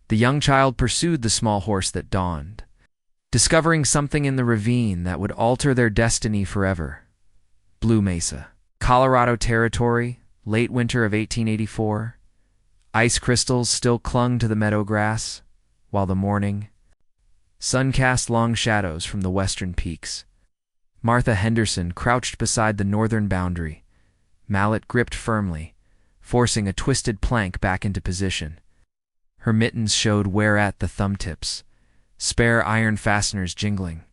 The young child pursued the small horse that dawned, discovering something in the ravine that would alter their destiny forever. Blue Mesa, Colorado Territory, late winter of 1884. Ice crystals still clung to the meadow grass, while the morning sun cast long shadows from the western peaks. Martha Henderson crouched beside the northern boundary, mallet gripped firmly, forcing a twisted plank back into position. Her mittens showed wear at the thumb tips, spare iron fasteners jingling.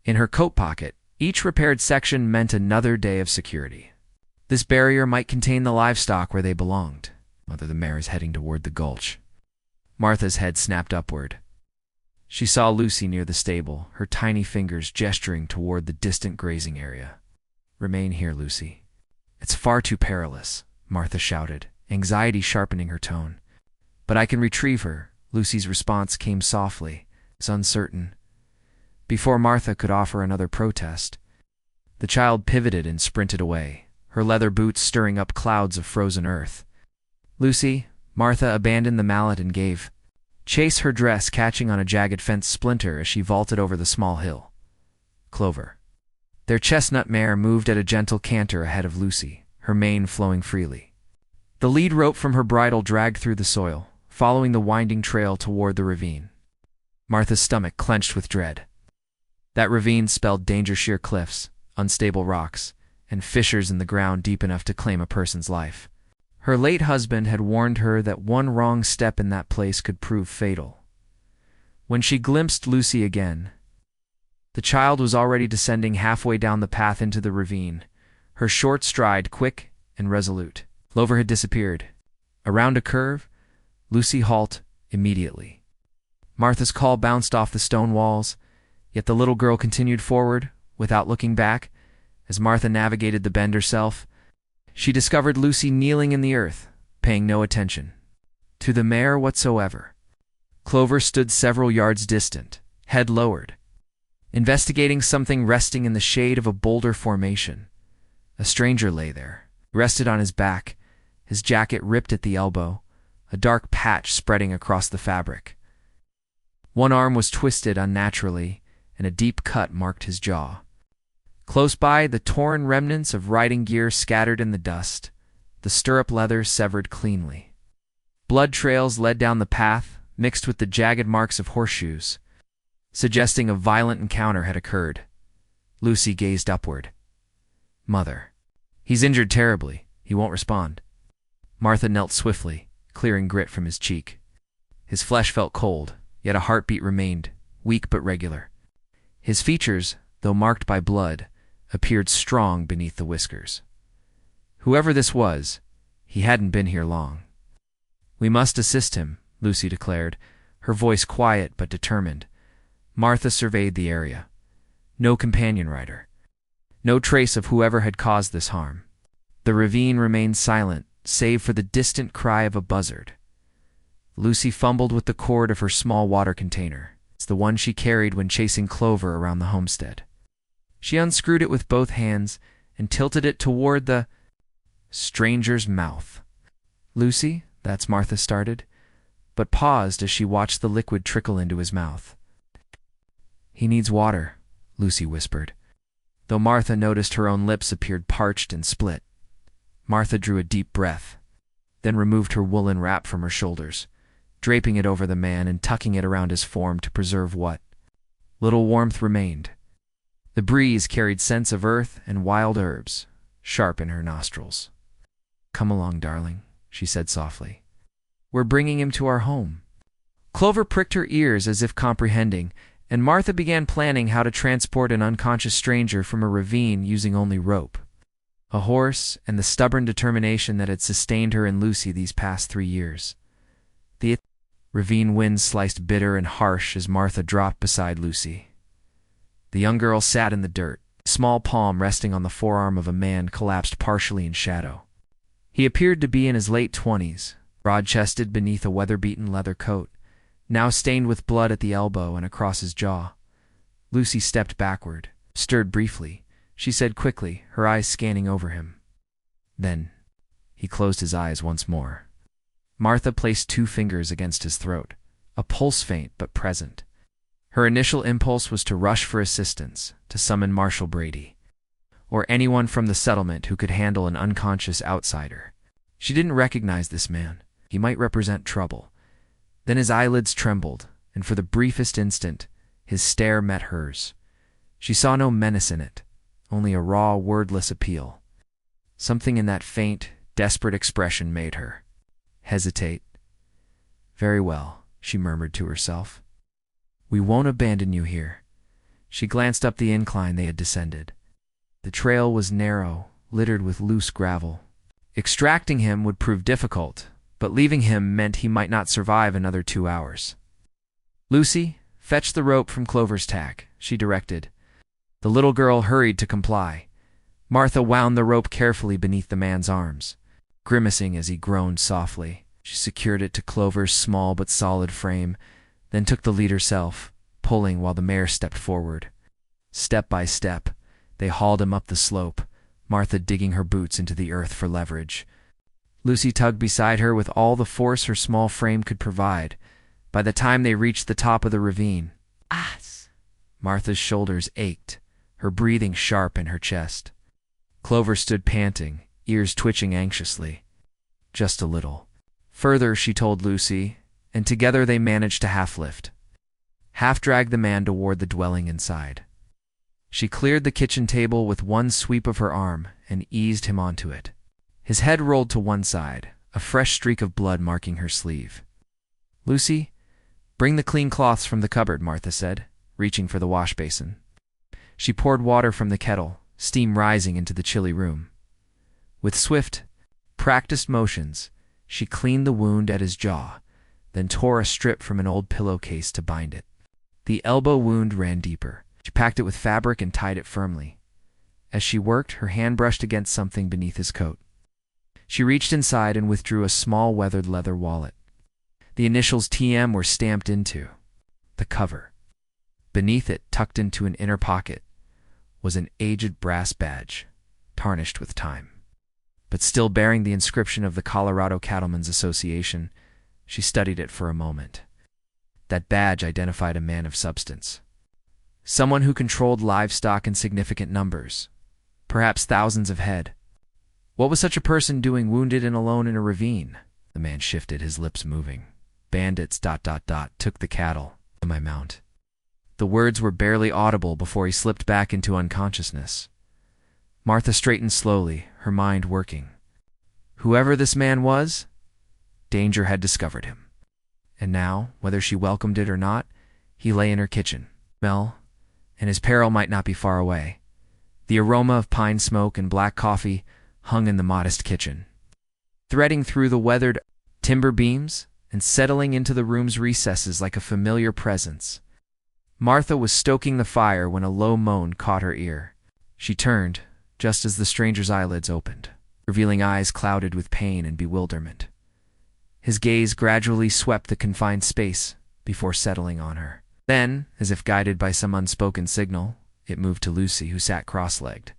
In her coat pocket, each repaired section meant another day of security. This barrier might contain the livestock where they belonged. Mother the mare is heading toward the gulch. Martha's head snapped upward. She saw Lucy near the stable, her tiny fingers gesturing toward the distant grazing area. "Remain here, Lucy." "It's far too perilous," Martha shouted, anxiety sharpening her tone. "But I can retrieve her." Lucy's response came softly, as uncertain. Before Martha could offer another protest, the child pivoted and sprinted away, her leather boots stirring up clouds of frozen earth. "Lucy," Martha abandoned the mallet and gave chase, her dress catching on a jagged fence splinter as she vaulted over the small hill. Clover. Their chestnut mare moved at a gentle canter ahead of Lucy, her mane flowing freely. The lead rope from her bridle dragged through the soil, following the winding trail toward the ravine. Martha's stomach clenched with dread. That ravine spelled danger, sheer cliffs, unstable rocks, and fissures in the ground deep enough to claim a person's life. Her late husband had warned her that one wrong step in that place could prove fatal. When she glimpsed Lucy again, the child was already descending halfway down the path into the ravine, her short stride quick and resolute. Clover had disappeared. Around a curve, Lucy halted immediately. Martha's call bounced off the stone walls, yet the little girl continued forward, without looking back. As Martha navigated the bend herself, she discovered Lucy kneeling in the earth, paying no attention to the mare whatsoever. Clover stood several yards distant, head lowered, investigating something resting in the shade of a boulder formation. A stranger lay there, rested on his back, his jacket ripped at the elbow, a dark patch spreading across the fabric. One arm was twisted unnaturally, and a deep cut marked his jaw. Close by, the torn remnants of riding gear scattered in the dust, the stirrup leather severed cleanly. Blood trails led down the path, mixed with the jagged marks of horseshoes, suggesting a violent encounter had occurred. Lucy gazed upward. "Mother. He's injured terribly. He won't respond." Martha knelt swiftly, clearing grit from his cheek. His flesh felt cold, yet a heartbeat remained, weak but regular. His features, though marked by blood, appeared strong beneath the whiskers. Whoever this was, he hadn't been here long. "We must assist him," Lucy declared, her voice quiet but determined. Martha surveyed the area. No companion rider. No trace of whoever had caused this harm. The ravine remained silent, save for the distant cry of a buzzard. Lucy fumbled with the cord of her small water container. It's the one she carried when chasing Clover around the homestead. She unscrewed it with both hands and tilted it toward the stranger's mouth. "Lucy," that's Martha started, but paused as she watched the liquid trickle into his mouth. "He needs water," Lucy whispered, though Martha noticed her own lips appeared parched and split. Martha drew a deep breath, then removed her woolen wrap from her shoulders, draping it over the man and tucking it around his form to preserve what little warmth remained. The breeze carried scents of earth and wild herbs, sharp in her nostrils. "Come along, darling," she said softly. "We're bringing him to our home." Clover pricked her ears as if comprehending, and Martha began planning how to transport an unconscious stranger from a ravine using only rope, a horse, and the stubborn determination that had sustained her and Lucy these past 3 years. The ravine wind sliced bitter and harsh as Martha dropped beside Lucy. The young girl sat in the dirt, small palm resting on the forearm of a man collapsed partially in shadow. He appeared to be in his late 20s, broad-chested beneath a weather-beaten leather coat, now stained with blood at the elbow and across his jaw. Lucy stepped backward, stirred briefly. She said quickly, her eyes scanning over him. Then he closed his eyes once more. Martha placed 2 fingers against his throat, a pulse faint but present. Her initial impulse was to rush for assistance, to summon Marshal Brady, or anyone from the settlement who could handle an unconscious outsider. She didn't recognize this man. He might represent trouble. Then his eyelids trembled, and for the briefest instant, his stare met hers. She saw no menace in it, only a raw, wordless appeal. Something in that faint, desperate expression made her hesitate. "Very well," she murmured to herself. "We won't abandon you here." She glanced up the incline they had descended. The trail was narrow, littered with loose gravel. Extracting him would prove difficult, but leaving him meant he might not survive another 2 hours. "Lucy, fetch the rope from Clover's tack," she directed. The little girl hurried to comply. Martha wound the rope carefully beneath the man's arms. Grimacing as he groaned softly, she secured it to Clover's small but solid frame, then took the lead herself, pulling while the mare stepped forward. Step by step, they hauled him up the slope, Martha digging her boots into the earth for leverage. Lucy tugged beside her with all the force her small frame could provide. By the time they reached the top of the ravine, Martha's shoulders ached, her breathing sharp in her chest. Clover stood panting, ears twitching anxiously. "Just a little further," she told Lucy, and together they managed to half-lift. Half-dragged the man toward the dwelling inside. She cleared the kitchen table with one sweep of her arm and eased him onto it. His head rolled to one side, a fresh streak of blood marking her sleeve. "Lucy, bring the clean cloths from the cupboard," Martha said, reaching for the wash basin. She poured water from the kettle, steam rising into the chilly room. With swift, practiced motions, she cleaned the wound at his jaw, then tore a strip from an old pillowcase to bind it. The elbow wound ran deeper. She packed it with fabric and tied it firmly. As she worked, her hand brushed against something beneath his coat. She reached inside and withdrew a small weathered leather wallet. The initials TM were stamped into the cover. Beneath it, tucked into an inner pocket, was an aged brass badge, tarnished with time. But still bearing the inscription of the Colorado Cattlemen's Association, she studied it for a moment. That badge identified a man of substance. Someone who controlled livestock in significant numbers, perhaps thousands of head. What was such a person doing wounded and alone in a ravine? The man shifted, his lips moving. "Bandits ... took the cattle to my mount." The words were barely audible before he slipped back into unconsciousness. Martha straightened slowly, her mind working. Whoever this man was, danger had discovered him. And now, whether she welcomed it or not, he lay in her kitchen. And his peril might not be far away. The aroma of pine smoke and black coffee hung in the modest kitchen, threading through the weathered timber beams and settling into the room's recesses like a familiar presence. Martha was stoking the fire when a low moan caught her ear. She turned, just as the stranger's eyelids opened, revealing eyes clouded with pain and bewilderment. His gaze gradually swept the confined space before settling on her. Then, as if guided by some unspoken signal, it moved to Lucy, who sat cross-legged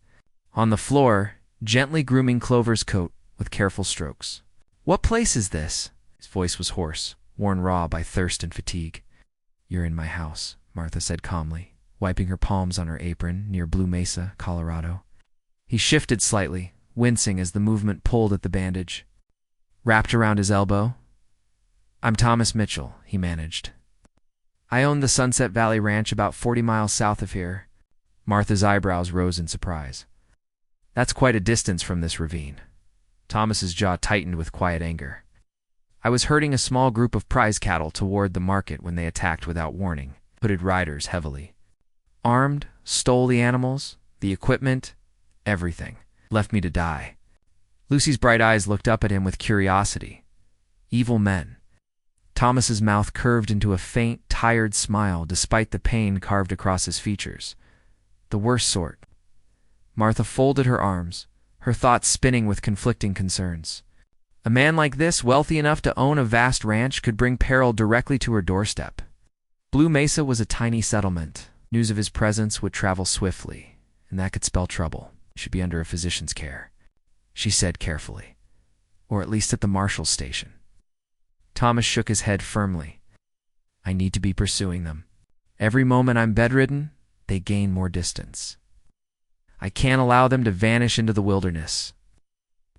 on the floor, gently grooming Clover's coat with careful strokes. "What place is this?" His voice was hoarse, worn raw by thirst and fatigue. "You're in my house," Martha said calmly, wiping her palms on her apron near Blue Mesa, Colorado. He shifted slightly, wincing as the movement pulled at the bandage. Wrapped around his elbow. "I'm Thomas Mitchell," he managed. "I own the Sunset Valley Ranch about 40 miles south of here." Martha's eyebrows rose in surprise. "That's quite a distance from this ravine." Thomas's jaw tightened with quiet anger. "I was herding a small group of prize cattle toward the market when they attacked without warning, hooded riders heavily. Armed, stole the animals, the equipment, everything. Left me to die." Lucy's bright eyes looked up at him with curiosity. Evil men. Thomas's mouth curved into a faint, tired smile despite the pain carved across his features. The worst sort. Martha folded her arms, her thoughts spinning with conflicting concerns. A man like this, wealthy enough to own a vast ranch, could bring peril directly to her doorstep. Blue Mesa was a tiny settlement. News of his presence would travel swiftly, and that could spell trouble. He should be under a physician's care, she said carefully. Or at least at the marshal's station. Thomas shook his head firmly. I need to be pursuing them. Every moment I'm bedridden, they gain more distance. I can't allow them to vanish into the wilderness.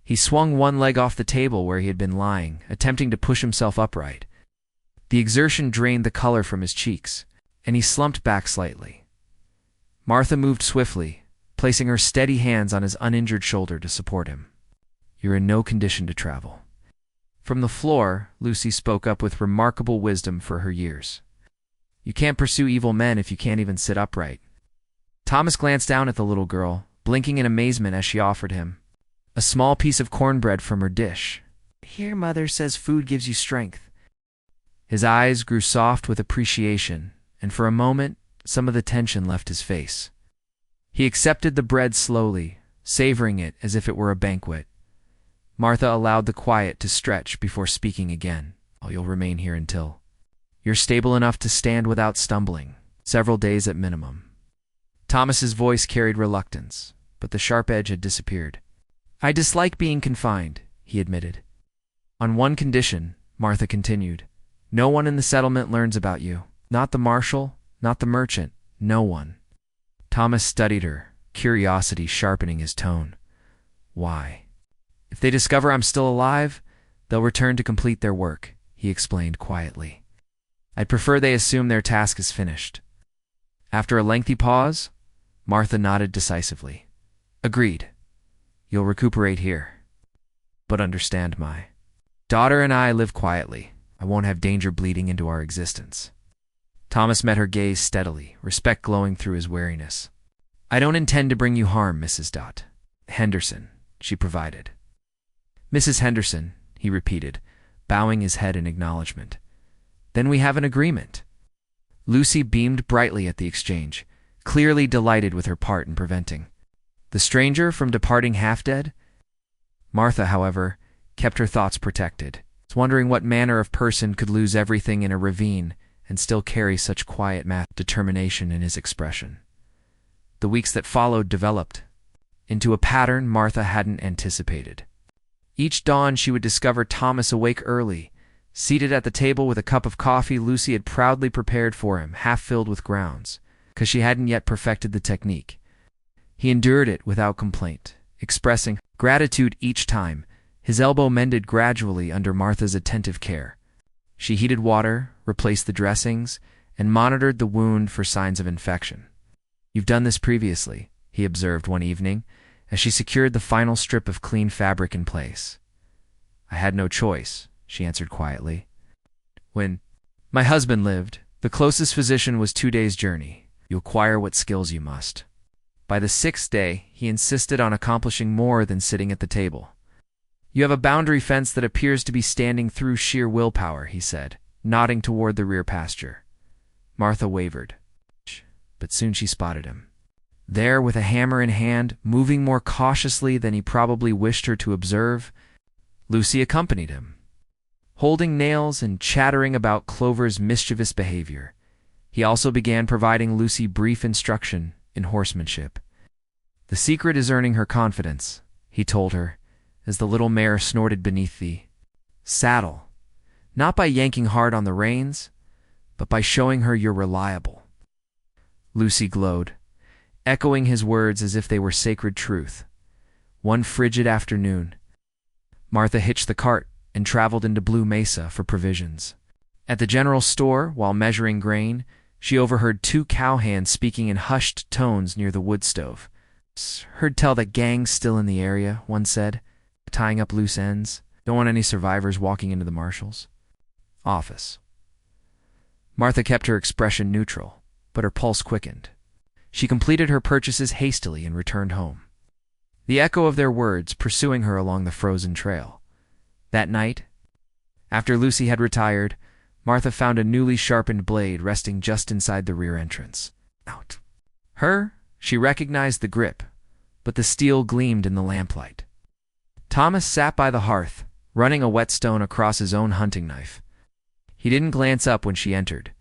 He swung one leg off the table where he had been lying, attempting to push himself upright. The exertion drained the color from his cheeks, and he slumped back slightly. Martha moved swiftly, placing her steady hands on his uninjured shoulder to support him. You're in no condition to travel. From the floor, Lucy spoke up with remarkable wisdom for her years. You can't pursue evil men if you can't even sit upright. Thomas glanced down at the little girl, blinking in amazement as she offered him a small piece of cornbread from her dish. Here, Mother says food gives you strength. His eyes grew soft with appreciation, and for a moment, some of the tension left his face. He accepted the bread slowly, savoring it as if it were a banquet. Martha allowed the quiet to stretch before speaking again. Oh, you'll remain here until you're stable enough to stand without stumbling, several days at minimum. Thomas's voice carried reluctance, but the sharp edge had disappeared. I dislike being confined, he admitted. On one condition, Martha continued. No one in the settlement learns about you. Not the marshal, not the merchant, no one. Thomas studied her, curiosity sharpening his tone. Why? If they discover I'm still alive, they'll return to complete their work, he explained quietly. I'd prefer they assume their task is finished. After a lengthy pause, Martha nodded decisively. Agreed. You'll recuperate here. But understand my daughter and I live quietly. I won't have danger bleeding into our existence. Thomas met her gaze steadily, respect glowing through his wariness. I don't intend to bring you harm, Mrs. Henderson, she provided. Mrs. Henderson, he repeated, bowing his head in acknowledgement. Then we have an agreement. Lucy beamed brightly at the exchange, clearly delighted with her part in preventing the stranger from departing half-dead. Martha, however, kept her thoughts protected, wondering what manner of person could lose everything in a ravine and still carry such quiet determination in his expression. The weeks that followed developed into a pattern Martha hadn't anticipated. Each dawn she would discover Thomas awake early, seated at the table with a cup of coffee Lucy had proudly prepared for him, half filled with grounds, because she hadn't yet perfected the technique. He endured it without complaint, expressing gratitude each time, his elbow mended gradually under Martha's attentive care. She heated water, replaced the dressings, and monitored the wound for signs of infection. You've done this previously, he observed one evening, as she secured the final strip of clean fabric in place. I had no choice, she answered quietly. When my husband lived, the closest physician was 2 days' journey. You acquire what skills you must. By the 6th day, he insisted on accomplishing more than sitting at the table. You have a boundary fence that appears to be standing through sheer willpower, he said, nodding toward the rear pasture. Martha wavered, but soon she spotted him. There, with a hammer in hand, moving more cautiously than he probably wished her to observe, Lucy accompanied him, holding nails and chattering about Clover's mischievous behavior. He also began providing Lucy brief instruction in horsemanship. The secret is earning her confidence, he told her, as the little mare snorted beneath the saddle, not by yanking hard on the reins, but by showing her you're reliable. Lucy glowed, echoing his words as if they were sacred truth. One frigid afternoon, Martha hitched the cart and traveled into Blue Mesa for provisions. At the general store, while measuring grain, she overheard 2 cowhands speaking in hushed tones near the wood stove. Heard tell that gang's still in the area, one said, tying up loose ends. Don't want any survivors walking into the marshal's office. Martha kept her expression neutral, but her pulse quickened. She completed her purchases hastily and returned home, the echo of their words pursuing her along the frozen trail. That night, after Lucy had retired, Martha found a newly sharpened blade resting just inside the rear entrance. Out. She recognized the grip, but the steel gleamed in the lamplight. Thomas sat by the hearth, running a whetstone across his own hunting knife. He didn't glance up when she entered.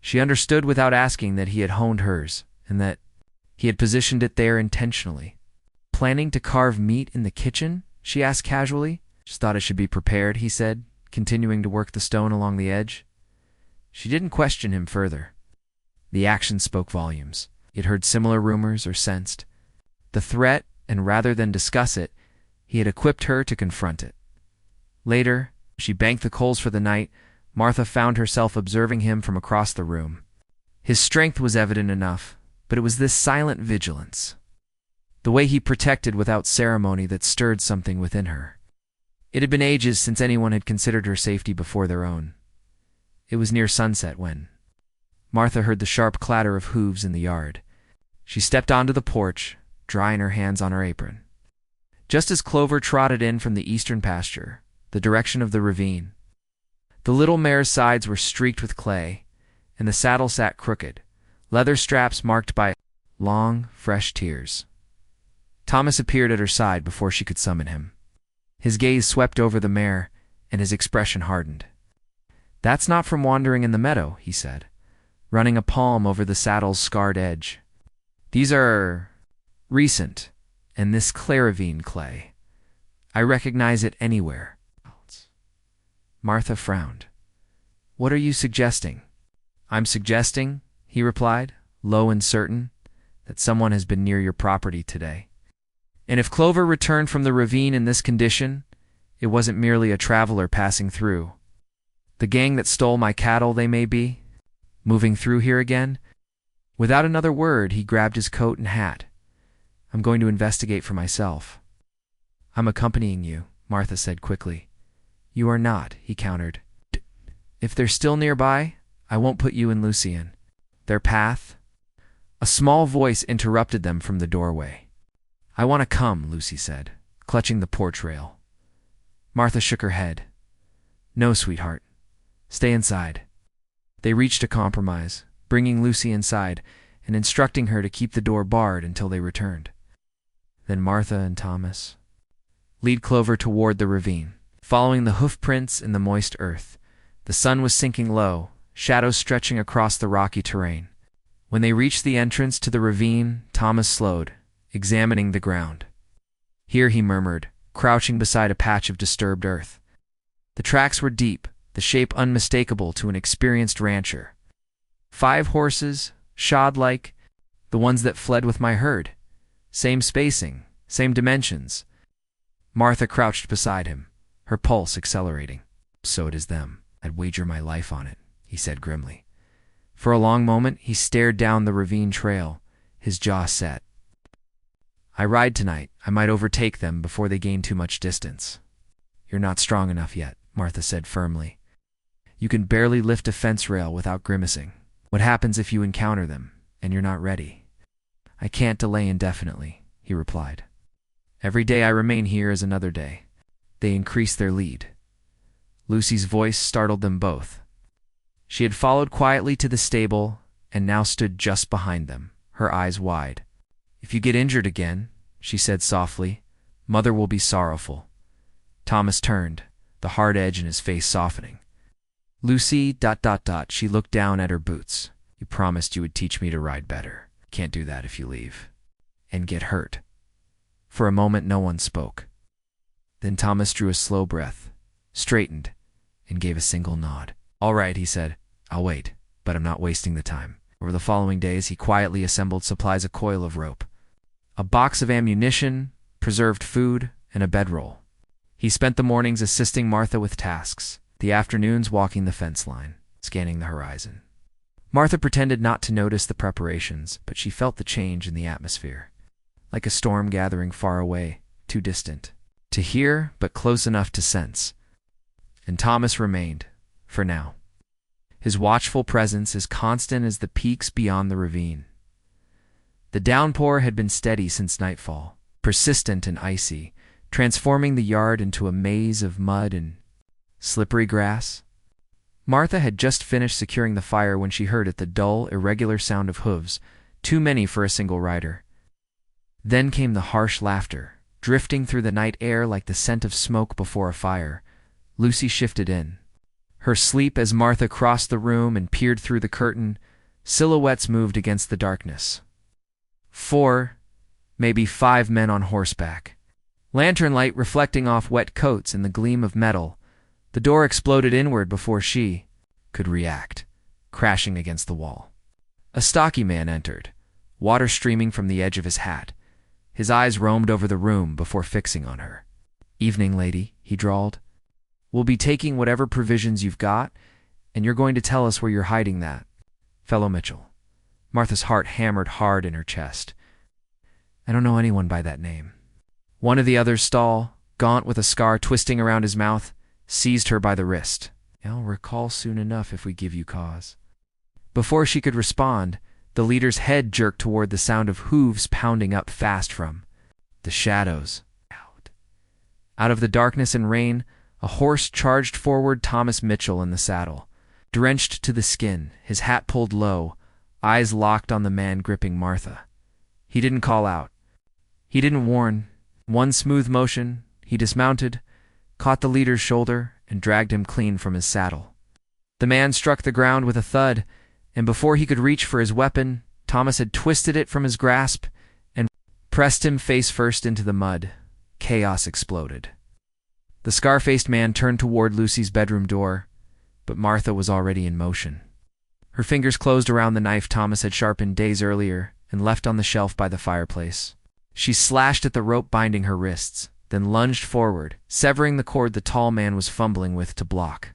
She understood without asking that he had honed hers, and that he had positioned it there intentionally. Planning to carve meat in the kitchen? She asked casually. Just thought it should be prepared, he said, continuing to work the stone along the edge. She didn't question him further. The action spoke volumes. He had heard similar rumors or sensed the threat, and rather than discuss it, he had equipped her to confront it. Later, as she banked the coals for the night, Martha found herself observing him from across the room. His strength was evident enough, but it was this silent vigilance, the way he protected without ceremony, that stirred something within her. It had been ages since anyone had considered her safety before their own. It was near sunset when Martha heard the sharp clatter of hooves in the yard. She stepped onto the porch, drying her hands on her apron. Just as Clover trotted in from the eastern pasture, the direction of the ravine, the little mare's sides were streaked with clay, and the saddle sat crooked, leather straps marked by long, fresh tears. Thomas appeared at her side before she could summon him. His gaze swept over the mare, and his expression hardened. "That's not from wandering in the meadow," he said, running a palm over the saddle's scarred edge. "These are recent, and this claravine clay. I recognize it anywhere." Martha frowned. "What are you suggesting?" "I'm suggesting," he replied, low and certain, "that someone has been near your property today. And if Clover returned from the ravine in this condition, it wasn't merely a traveler passing through. The gang that stole my cattle, they may be, moving through here again." Without another word, he grabbed his coat and hat. "I'm going to investigate for myself." "I'm accompanying you," Martha said quickly. "You are not," he countered. "If they're still nearby, I won't put you and Lucy in their path." A small voice interrupted them from the doorway. "I want to come," Lucy said, clutching the porch rail. Martha shook her head. "No, sweetheart. Stay inside." They reached a compromise, bringing Lucy inside and instructing her to keep the door barred until they returned. Then Martha and Thomas lead Clover toward the ravine, following the hoof prints in the moist earth. The sun was sinking low, shadows stretching across the rocky terrain. When they reached the entrance to the ravine, Thomas slowed, examining the ground. "Here," he murmured, crouching beside a patch of disturbed earth. The tracks were deep, the shape unmistakable to an experienced rancher. 5 horses, shod-like, the ones that fled with my herd. Same spacing, same dimensions. Martha crouched beside him, her pulse accelerating. "So it is them. I'd wager my life on it," he said grimly. For a long moment, he stared down the ravine trail, his jaw set. "I ride tonight. I might overtake them before they gain too much distance." "You're not strong enough yet," Martha said firmly. "You can barely lift a fence rail without grimacing. What happens if you encounter them, and you're not ready?" "I can't delay indefinitely," he replied. "Every day I remain here is another day." They increased their lead. Lucy's voice startled them both. She had followed quietly to the stable and now stood just behind them, her eyes wide. "If you get injured again," she said softly, "Mother will be sorrowful." Thomas turned, the hard edge in his face softening. "Lucy, .. She looked down at her boots. "You promised you would teach me to ride better. Can't do that if you leave. And get hurt." For a moment no one spoke. Then Thomas drew a slow breath, straightened, and gave a single nod. "All right," he said. "I'll wait, but I'm not wasting the time." Over the following days he quietly assembled supplies: a coil of rope, a box of ammunition, preserved food, and a bedroll. He spent the mornings assisting Martha with tasks, the afternoons walking the fence line, scanning the horizon. Martha pretended not to notice the preparations, but she felt the change in the atmosphere, like a storm gathering far away, too distant to hear, but close enough to sense. And Thomas remained, for now, his watchful presence as constant as the peaks beyond the ravine. The downpour had been steady since nightfall, persistent and icy, transforming the yard into a maze of mud and slippery grass. Martha had just finished securing the fire when she heard it, the dull, irregular sound of hooves, too many for a single rider. Then came the harsh laughter, drifting through the night air like the scent of smoke before a fire. Lucy shifted in, her sleep as Martha crossed the room and peered through the curtain. Silhouettes moved against the darkness. 4, maybe 5 men on horseback. Lantern light reflecting off wet coats and the gleam of metal. The door exploded inward before she could react. crashing against the wall. A stocky man entered, water streaming from the edge of his hat. His eyes roamed over the room before fixing on her. "Evening, lady," he drawled. "We'll be taking whatever provisions you've got, and you're going to tell us where you're hiding that." "Fellow Mitchell." Martha's heart hammered hard in her chest. "I don't know anyone by that name." One of the others, tall, gaunt with a scar twisting around his mouth, seized her by the wrist. "I'll recall soon enough if we give you cause." Before she could respond, the leader's head jerked toward the sound of hooves pounding up fast from the shadows. Out of the darkness and rain, a horse charged forward, Thomas Mitchell in the saddle, drenched to the skin, his hat pulled low, eyes locked on the man gripping Martha. He didn't call out. He didn't warn. One smooth motion, he dismounted, caught the leader's shoulder, and dragged him clean from his saddle. The man struck the ground with a thud, and before he could reach for his weapon, Thomas had twisted it from his grasp and pressed him face first into the mud. Chaos exploded. The scar-faced man turned toward Lucy's bedroom door, but Martha was already in motion. Her fingers closed around the knife Thomas had sharpened days earlier and left on the shelf by the fireplace. She slashed at the rope binding her wrists, then lunged forward, severing the cord the tall man was fumbling with to block.